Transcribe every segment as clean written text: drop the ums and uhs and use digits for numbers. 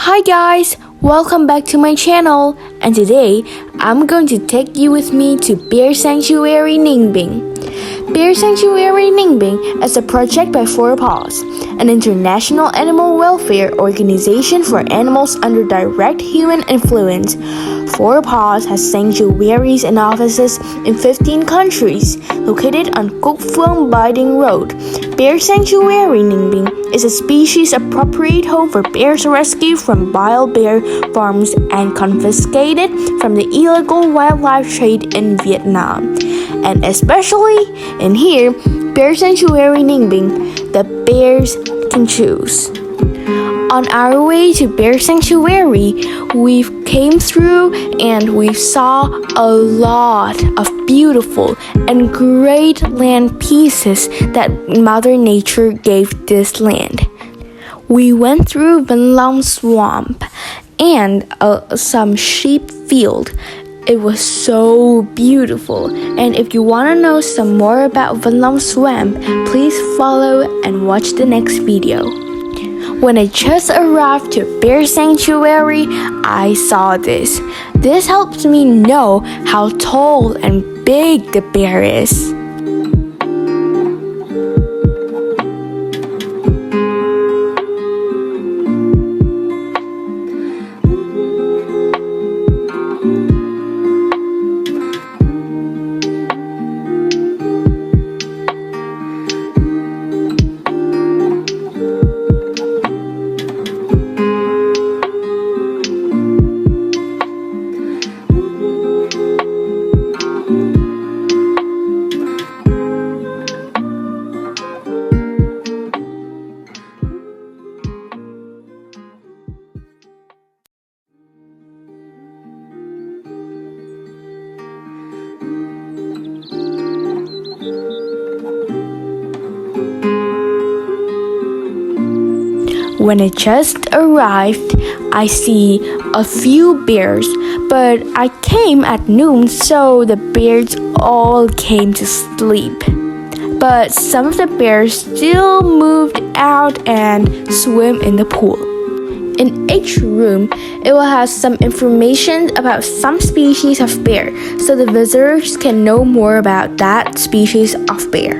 Hi guys, welcome back to my channel, and today I'm going to take you with me to Bear Sanctuary Ninh. Bear Sanctuary Ninh is a project by Four Paws, an international animal welfare organization for animals under direct human influence. Four Paws has sanctuaries and offices in 15 countries, located on Cúc Phương Biding Road. Bear Sanctuary Ninh is a species-appropriate home for bears rescued from wild bear farms and confiscated from the illegal wildlife trade in Vietnam. And especially in here, Bear Sanctuary Ninh, the bears can choose. On our way to Bear Sanctuary, we came through and we saw a lot of beautiful and great land pieces that Mother Nature gave this land. We went through Vân Long Swamp and some sheep field. It was so beautiful, and if you want to know some more about Vân Long Swamp, please follow and watch the next video. When I just arrived to Bear Sanctuary, I saw this. This helps me know how tall and big the bear is. When I just arrived, I see a few bears, but I came at noon, so the bears all came to sleep. But some of the bears still moved out and swim in the pool. In each room, it will have some information about some species of bear, so the visitors can know more about that species of bear.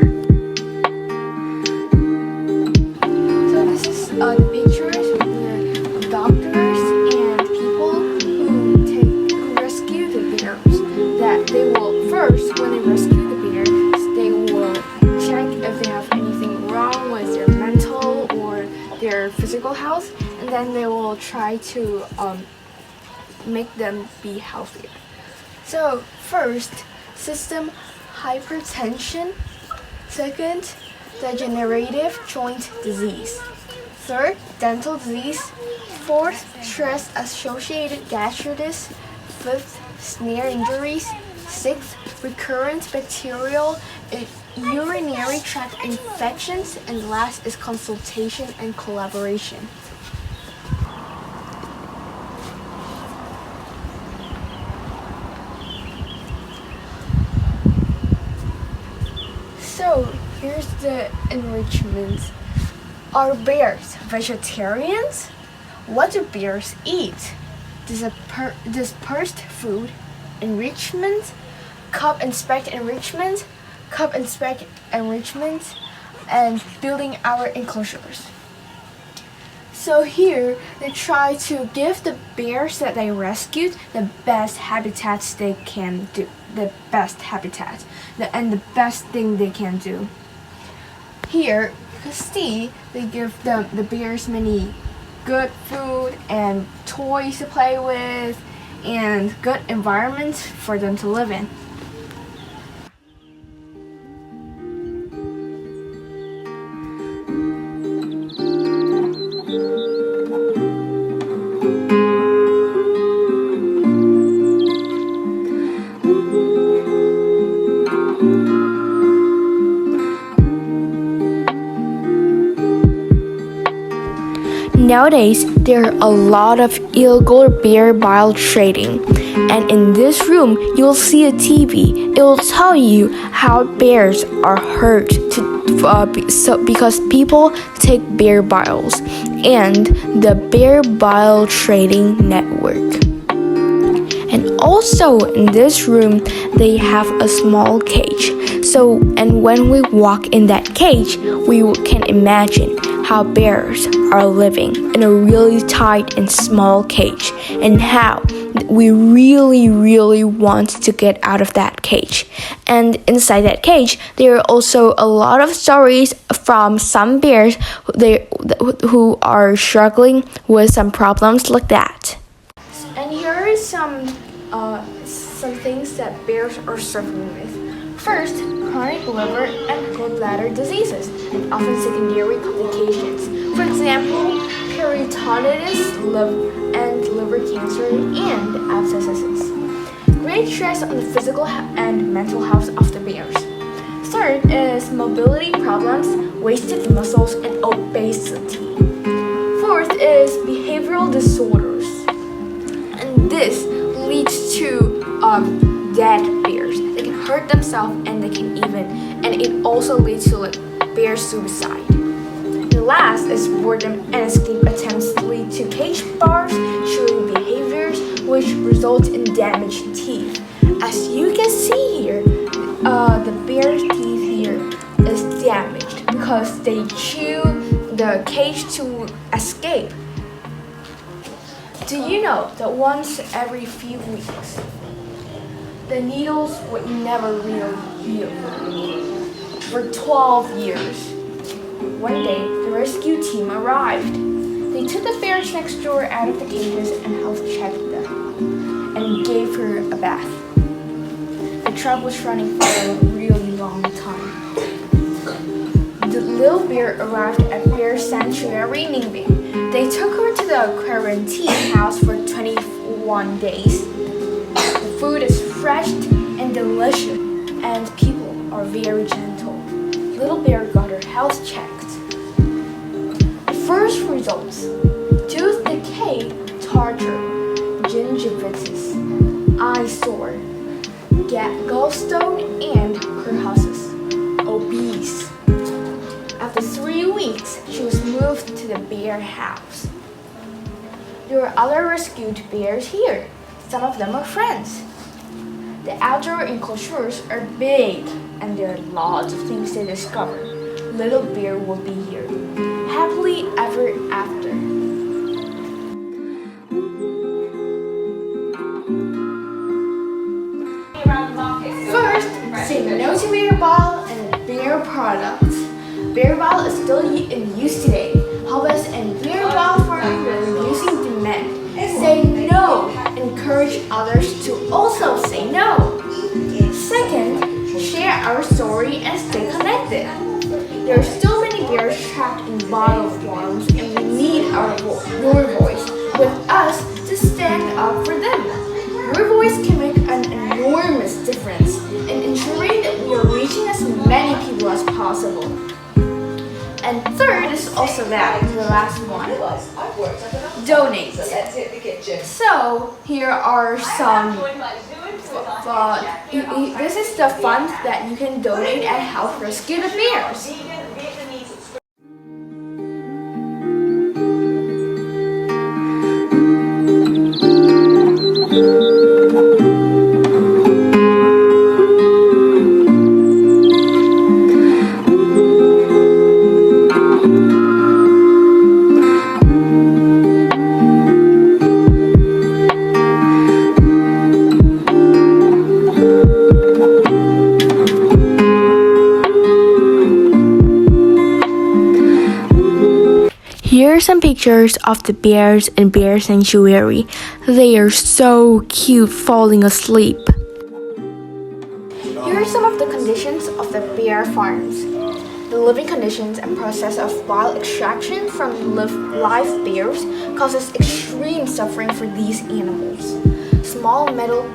The pictures with the doctors and people who rescue the bears. That they will first, when they rescue the bears, they will check if they have anything wrong with their mental or their physical health, and then they will try to make them be healthier. So first, system hypertension. Second, degenerative joint disease. Third, dental disease. Fourth, stress-associated gastritis. Fifth, snare injuries. Sixth, recurrent bacterial urinary tract infections. And last is consultation and collaboration. So here's the enrichment. Are bears vegetarians? What do bears eat? Dispersed food, enrichment, cup inspect enrichment, and building our enclosures. So here, they try to give the bears that they rescued the best habitats they can do. The best habitat, and the best thing they can do. Here, see, they give the bears many good food and toys to play with and good environments for them to live in. Nowadays, there are a lot of illegal bear bile trading. And in this room, you'll see a TV. It will tell you how bears are hurt because people take bear biles and the Bear Bile Trading Network. And also in this room, they have a small cage. And when we walk in that cage, we can imagine how bears are living in a really tight and small cage, and how we really want to get out of that cage. And inside that cage, there are also a lot of stories from some bears who are struggling with some problems like that. And here are some things that bears are suffering with. First, chronic liver and gallbladder diseases, and often secondary complications. For example, peritonitis and liver cancer and abscesses. Great stress on the physical and mental health of the bears. Third is mobility problems, wasted muscles, and obesity. Fourth is behavioral disorders, and this leads to dead bears. They can hurt themselves, and it also leads to bear suicide. The last is boredom and escape attempts lead to cage bars, showing behaviors which result in damaged teeth. As you can see here, the bear's teeth here is damaged because they chew the cage to escape. Do you know that once every few weeks, the needles would never really heal? For 12 years. One day, the rescue team arrived. They took the bears next door out of the cages and health checked them and gave her a bath. The trap was running for a really long time. The little bear arrived at Bear Sanctuary Ningbing. They took her to the quarantine house for 21 days. The food is fresh and delicious, and people are very gentle. Little bear got her health checked. The first results: tooth decay, tartar, gingivitis, eyesore, gallstone, and cirrhosis. Obese. After 3 weeks, she was moved to the bear house. There are other rescued bears here. Some of them are friends. The outdoor enclosures are big, and there are lots of things to discover. Little bear will be here, happily ever after. First, say no to bear bile and bear products. Bear bile is still in use today. Hobbies and bear bile farming are reducing demand. Say no. Encourage others to also say no. Second, share our story and stay connected. There are still many bears trapped in bottle farms, and we need your voice with us to stand up for them. Your voice can make an enormous difference in ensuring that we are reaching as many people as possible. And third is also that, the last one. Donate. So here are some. This is the fund that you can donate and help rescue the bears. Here are some pictures of the bears in Bear Sanctuary. They are so cute falling asleep. Here are some of the conditions of the bear farms. The living conditions and process of bile extraction from live bears causes extreme suffering for these animals. Small metal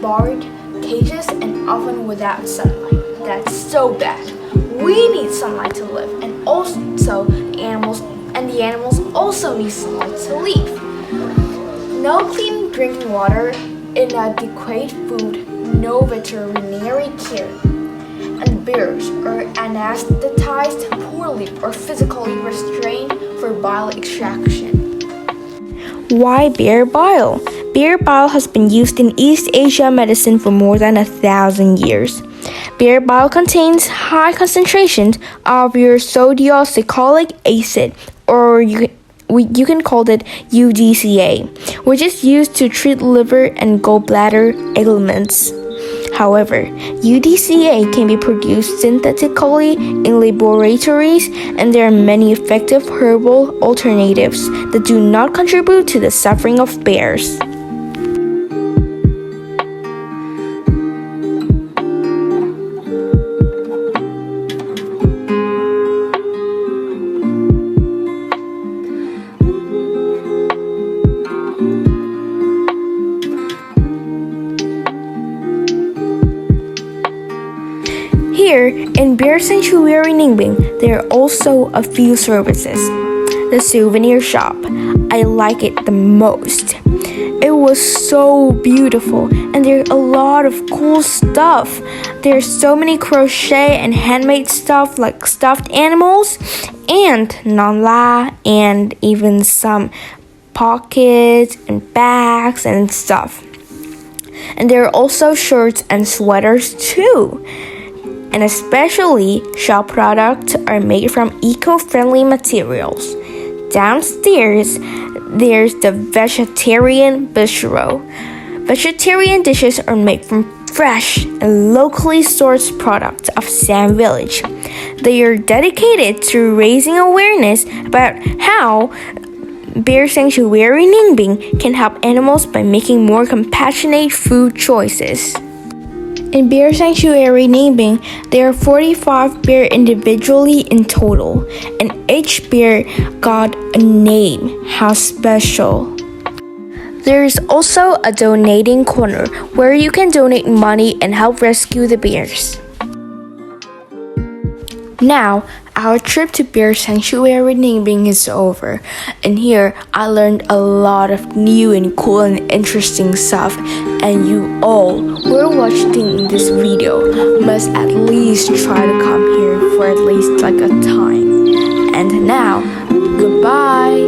barred cages and often without sunlight. That's so bad. We need sunlight to live, and also the the animals also need sunlight to live. No clean drinking water, inadequate food, no veterinary care, and bears are anesthetized poorly or physically restrained for bile extraction. Why bear bile? Bear bile has been used in East Asia medicine for more than 1,000 years. Bear bile contains high concentrations of ursodeoxycholic acid, or you can call it UDCA, which is used to treat liver and gallbladder ailments. However, UDCA can be produced synthetically in laboratories, and there are many effective herbal alternatives that do not contribute to the suffering of bears. Here, in Bear Sanctuary Ninh, there are also a few services. The souvenir shop, I like it the most. It was so beautiful, and there are a lot of cool stuff. There's so many crochet and handmade stuff like stuffed animals and non-la, and even some pockets and bags and stuff. And there are also shirts and sweaters too. And especially shop products are made from eco-friendly materials. Downstairs, there's the vegetarian bistro. Vegetarian dishes are made from fresh and locally sourced products of Sam Village. They are dedicated to raising awareness about how Bear Sanctuary Ninh can help animals by making more compassionate food choices. In Bear Sanctuary Ninh, there are 45 bears individually in total, and each bear got a name. How special! There is also a donating corner where you can donate money and help rescue the bears. Now, our trip to Bear Sanctuary Ninh is over, and here I learned a lot of new and cool and interesting stuff, and you all who are watching this video must at least try to come here for at least like a time. And now, goodbye!